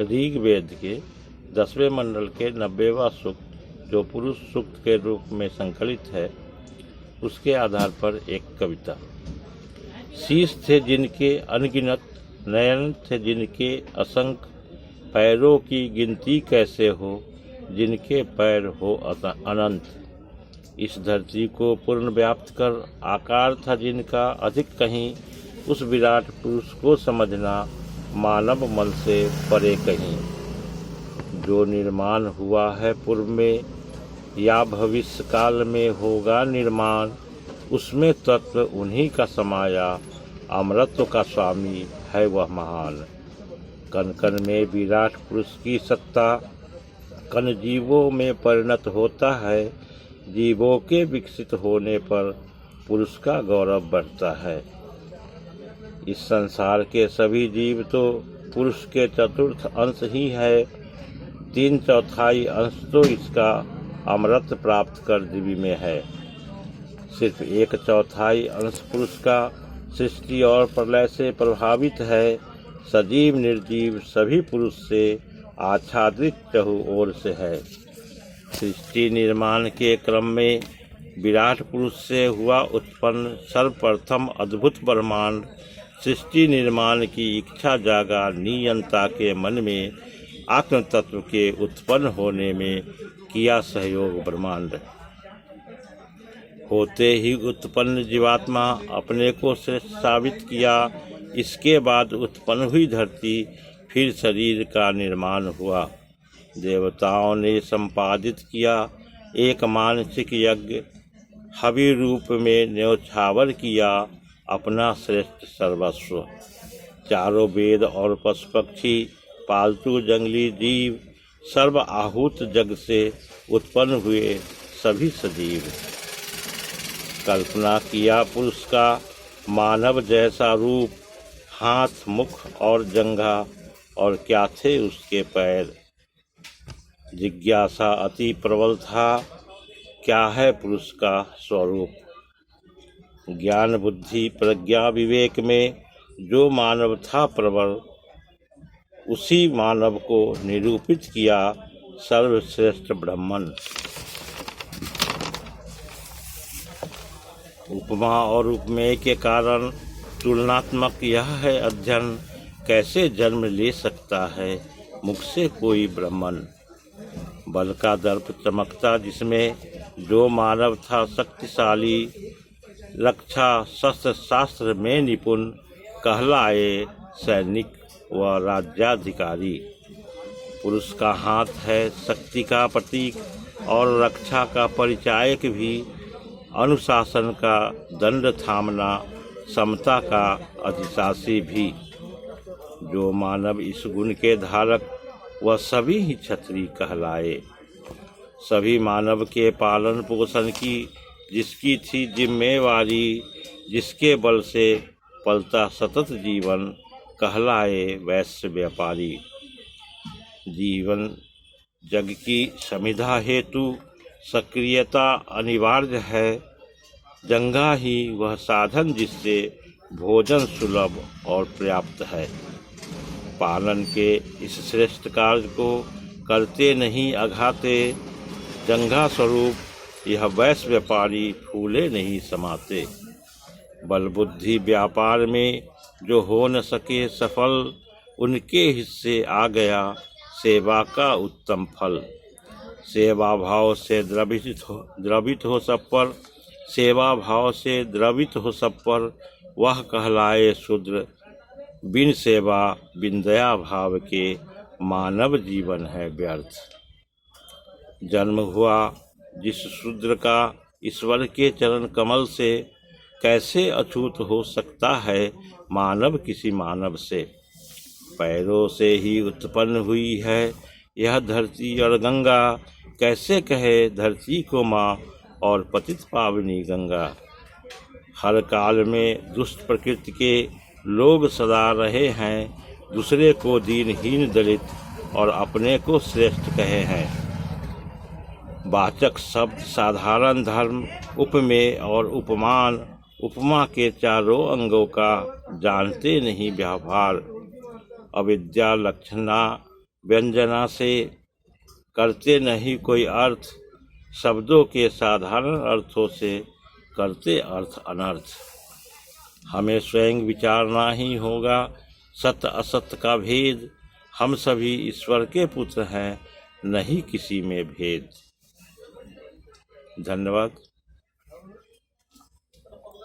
ऋग्वेद के 10वें मंडल के 90वां सूक्त जो पुरुष सूक्त के रूप में संकलित है, उसके आधार पर एक कविता। शीश थे जिनके अनगिनत, नयन थे जिनके असंख्य, पैरों की गिनती कैसे हो जिनके पैर हो अनंत। इस धरती को पूर्ण व्याप्त कर आकार था जिनका अधिक कहीं, उस विराट पुरुष को समझना मानव मन से परे कहीं। जो निर्माण हुआ है पूर्व में या भविष्य काल में होगा निर्माण, उसमें तत्व उन्हीं का समाया, अमरत्व का स्वामी है वह महान। कण कण में विराट पुरुष की सत्ता, कण जीवों में परिणत होता है, जीवों के विकसित होने पर पुरुष का गौरव बढ़ता है। इस संसार के सभी जीव तो पुरुष के चतुर्थ अंश ही है, 3/4 अंश तो इसका अमृत प्राप्त कर दिव्य में है। सिर्फ 1/4 अंश पुरुष का सृष्टि और प्रलय से प्रभावित है, सजीव निर्जीव सभी पुरुष से आच्छादित चहु ओर से है। सृष्टि निर्माण के क्रम में विराट पुरुष से हुआ उत्पन्न सर्वप्रथम अद्भुत ब्रह्मांड। सृष्टि निर्माण की इच्छा जागा नियंता के मन में, आत्म तत्व के उत्पन्न होने में किया सहयोग ब्रह्मांड। होते ही उत्पन्न जीवात्मा अपने को श्रेष्ठ साबित किया, इसके बाद उत्पन्न हुई धरती, फिर शरीर का निर्माण हुआ। देवताओं ने संपादित किया एक मानसिक यज्ञ, हवि रूप में न्यौछावर किया अपना श्रेष्ठ सर्वस्व। चारों वेद और पशु पक्षी, पालतू जंगली जीव, सर्व आहूत जग से उत्पन्न हुए सभी सजीव। कल्पना किया पुरुष का मानव जैसा रूप, हाथ मुख और जंघा, और क्या थे उसके पैर। जिज्ञासा अति प्रबल था, क्या है पुरुष का स्वरूप। ज्ञान बुद्धि प्रज्ञा विवेक में जो मानव था प्रबल, उसी मानव को निरूपित किया सर्वश्रेष्ठ ब्रह्मन। उपमा और उपमेय के कारण तुलनात्मक यह है अध्ययन, कैसे जन्म ले सकता है मुख से कोई ब्राह्मण। बल का दर्प चमकता जिसमें जो मानव था शक्तिशाली, रक्षा शस्त्र शास्त्र में निपुण, कहलाए सैनिक व राज्याधिकारी। पुरुष का हाथ है शक्ति का प्रतीक और रक्षा का परिचायक भी, अनुशासन का दंड थामना, समता का अधिशासी भी। जो मानव इस गुण के धारक, वह सभी ही क्षत्रिय कहलाए। सभी मानव के पालन पोषण की जिसकी थी जिम्मेवारी, जिसके बल से पलता सतत जीवन, कहलाए वैश्य व्यापारी। जीवन जग की समिधा हेतु सक्रियता अनिवार्य है, जंगा ही वह साधन जिससे भोजन सुलभ और पर्याप्त है। पालन के इस श्रेष्ठ कार्य को करते नहीं अघाते, जंघा स्वरूप यह वैश्य व्यापारी फूले नहीं समाते। बल बुद्धि व्यापार में जो हो न सके सफल, उनके हिस्से आ गया सेवा का उत्तम फल। सेवा भाव से द्रवित हो सब पर, सेवा भाव से द्रवित हो सब पर, वह कहलाए शूद्र। बिन सेवा बिन दया भाव के मानव जीवन है व्यर्थ। जन्म हुआ जिस शूद्र का ईश्वर के चरण कमल से, कैसे अछूत हो सकता है मानव किसी मानव से। पैरों से ही उत्पन्न हुई है यह धरती और गंगा, कैसे कहे धरती को माँ और पतित पावनी गंगा। हर काल में दुष्ट प्रकृति के लोग सदा रहे हैं, दूसरे को दीनहीन दलित और अपने को श्रेष्ठ कहे हैं। वाचक शब्द साधारण धर्म, उपमेय और उपमान, उपमा के चारों अंगों का जानते नहीं व्यवहार। अविद्या लक्षणा व्यंजना से करते नहीं कोई अर्थ, शब्दों के साधारण अर्थों से करते अर्थ अनर्थ। हमें स्वयं विचारना ही होगा सत्य असत्य का भेद, हम सभी ईश्वर के पुत्र हैं, नहीं किसी में भेद। धन्यवाद।